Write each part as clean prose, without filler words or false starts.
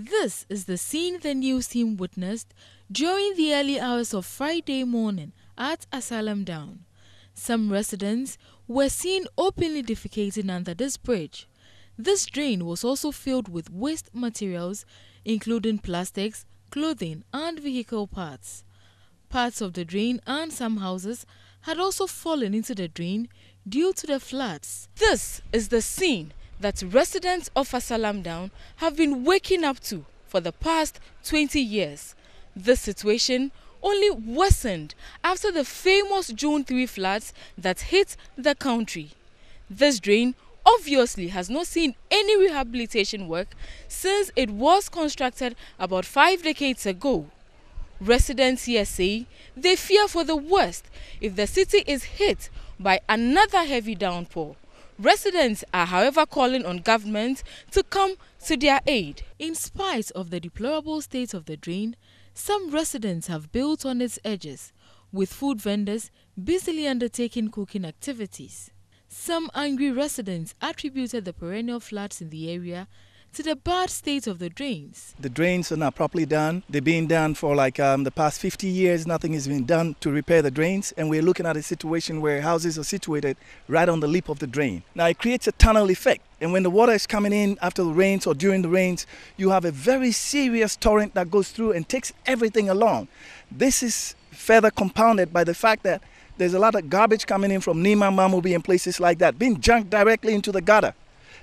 This is the scene the news team witnessed during the early hours of Friday morning at Asylum Down. Some residents were seen openly defecating under this bridge. This drain was also filled with waste materials, including plastics, clothing, and vehicle parts. Parts of the drain and some houses had also fallen into the drain due to the floods. This is the scene that residents of Asylum Down have been waking up to for the past 20 years. This situation only worsened after the famous June 3 floods that hit the country. This drain obviously has not seen any rehabilitation work since it was constructed about 5 decades ago. Residents here say they fear for the worst if the city is hit by another heavy downpour. Residents are, however, calling on government to come to their aid. In spite of the deplorable state of the drain, some residents have built on its edges, with food vendors busily undertaking cooking activities. Some angry residents attributed the perennial floods in the area to the bad state of the drains. The drains are not properly done. They're being done for the past 50 years. Nothing has been done to repair the drains. And we're looking at a situation where houses are situated right on the lip of the drain. Now it creates a tunnel effect. And when the water is coming in after the rains or during the rains, you have a very serious torrent that goes through and takes everything along. This is further compounded by the fact that there's a lot of garbage coming in from Nima, Mamubi and places like that, being junked directly into the gutter.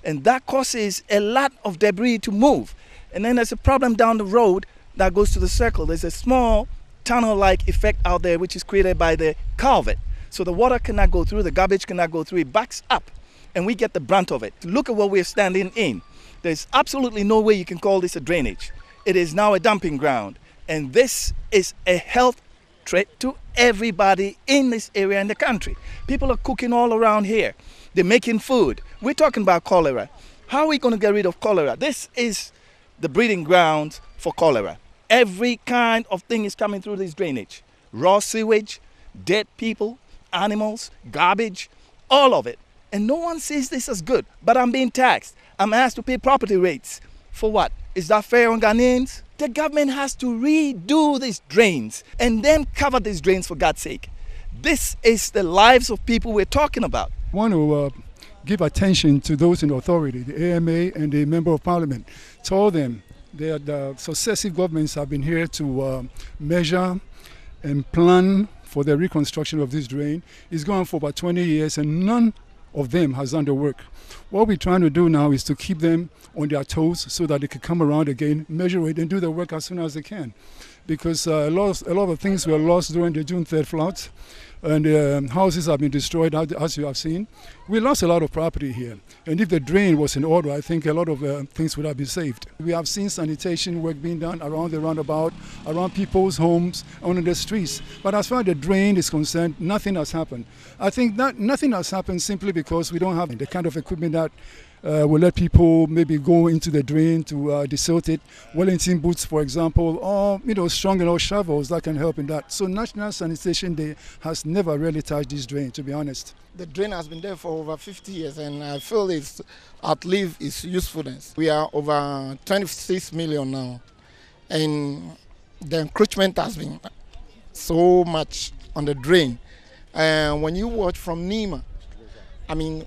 And that causes a lot of debris to move. And then there's a problem down the road that goes to the circle. There's a small tunnel-like effect out there which is created by the culvert. So the water cannot go through, the garbage cannot go through, it backs up. And we get the brunt of it. Look at what we're standing in. There's absolutely no way you can call this a drainage. It is now a dumping ground. And this is a health threat to everybody in this area in the country. People are cooking all around here. They're making food. We're talking about cholera. How are we going to get rid of cholera? This is the breeding ground for cholera. Every kind of thing is coming through this drainage. Raw sewage, dead people, animals, garbage, all of it. And no one sees this as good. But I'm being taxed. I'm asked to pay property rates. For what? Is that fair on Ghanaians? The government has to redo these drains and then cover these drains, for God's sake. This is the lives of people we're talking about. I want to give attention to those in authority, the AMA and the Member of Parliament. Told them that the successive governments have been here to measure and plan for the reconstruction of this drain. It's gone on for about 20 years and none of them has done the work. What we're trying to do now is to keep them on their toes so that they can come around again, measure it and do the work as soon as they can. Because a lot of things were lost during the June 3rd floods. And houses have been destroyed, as you have seen. We lost a lot of property here. And if the drain was in order, I think a lot of things would have been saved. We have seen sanitation work being done around the roundabout, around people's homes, on the streets. But as far as the drain is concerned, nothing has happened. I think that nothing has happened simply because we don't have the kind of equipment that will let people maybe go into the drain to desilt it. Wellington boots, for example, or strong enough shovels that can help in that. So National Sanitation Day has never really touched this drain, to be honest. The drain has been there for over 50 years and I feel it's outlived its usefulness. We are over 26 million now and the encroachment has been so much on the drain. And when you watch from Nima,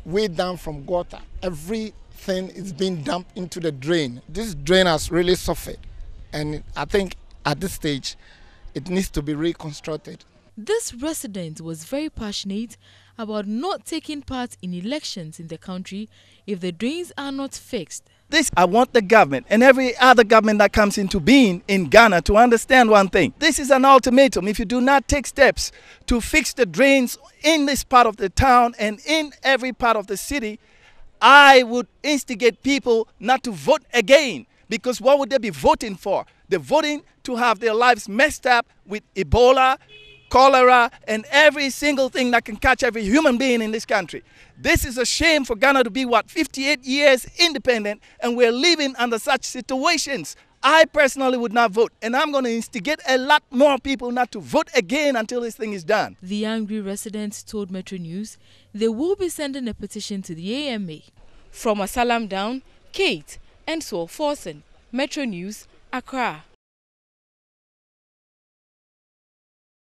way down from Gota, everything is being dumped into the drain. This drain has really suffered, and I think at this stage, it needs to be reconstructed. This resident was very passionate about not taking part in elections in the country if the drains are not fixed. I want the government and every other government that comes into being in Ghana to understand one thing. This is an ultimatum. If you do not take steps to fix the drains in this part of the town and in every part of the city, I would instigate people not to vote again. Because what would they be voting for? They're voting to have their lives messed up with Ebola, cholera, and every single thing that can catch every human being in this country. This is a shame for Ghana to be, 58 years independent, and we're living under such situations. I personally would not vote, and I'm going to instigate a lot more people not to vote again until this thing is done. The angry residents told Metro News they will be sending a petition to the AMA. From Asylum Down, Kate and Saul Forson, Metro News, Accra.